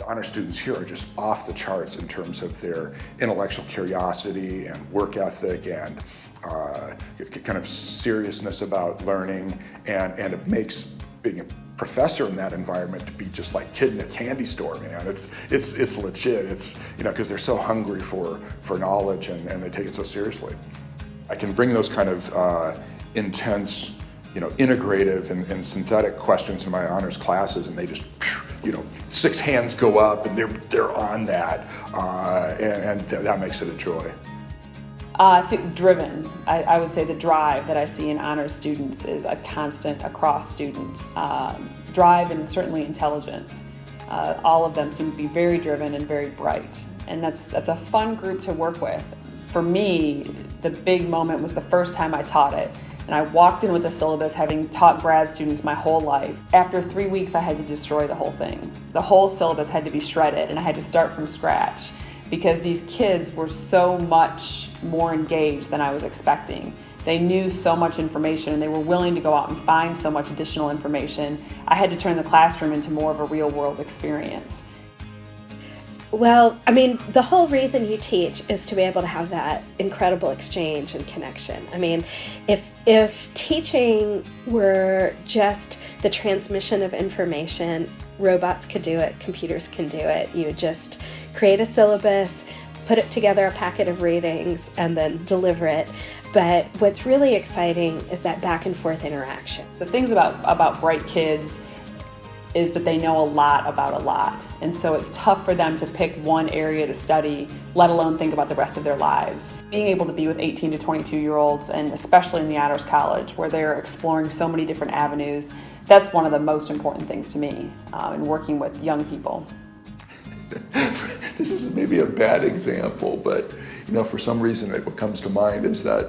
The honor students here are just off the charts in terms of their intellectual curiosity and work ethic and kind of seriousness about learning, and it makes being a professor in that environment to be just like kid in a candy store, man. It's legit. It's, you know, because they're so hungry for knowledge and they take it so seriously. I can bring those kind of intense, you know, integrative and synthetic questions in my honors classes, and they just, you know, 6 hands go up and they're on that, and that makes it a joy. I think driven. I would say the drive that I see in honors students is a constant across student drive, and certainly intelligence. All of them seem to be very driven and very bright, and that's a fun group to work with. For me, the big moment was the first time I taught it, and I walked in with a syllabus having taught grad students my whole life. After 3 weeks, I had to destroy the whole thing. The whole syllabus had to be shredded, and I had to start from scratch, because these kids were so much more engaged than I was expecting. They knew so much information and they were willing to go out and find so much additional information. I had to turn the classroom into more of a real world experience. Well, I mean, the whole reason you teach is to be able to have that incredible exchange and connection. I mean, if teaching were just the transmission of information, robots could do it, computers can do it. You would just create a syllabus, put it together, a packet of readings, and then deliver it. But what's really exciting is that back and forth interaction. The things about bright kids is that they know a lot about a lot. And so it's tough for them to pick one area to study, let alone think about the rest of their lives. Being able to be with 18 to 22-year-olds, and especially in the Honors College, where they're exploring so many different avenues, that's one of the most important things to me in working with young people. This is maybe a bad example, but you know, for some reason, what comes to mind is that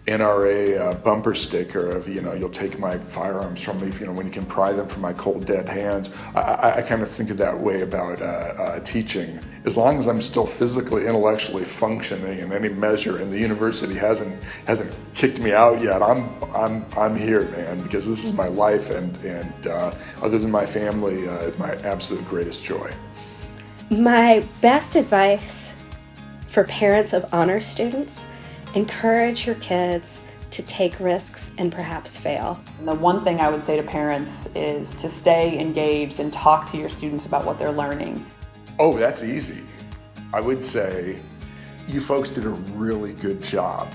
NRA bumper sticker of, you know, you'll take my firearms from me, you know, when you can pry them from my cold dead hands. I kind of think of that way about teaching. As long as I'm still physically, intellectually functioning in any measure, and the university hasn't kicked me out yet, I'm here, man, because this is my life, and other than my family, my absolute greatest joy. My best advice for parents of honor students: encourage your kids to take risks and perhaps fail. And the one thing I would say to parents is to stay engaged and talk to your students about what they're learning. Oh, that's easy. I would say you folks did a really good job.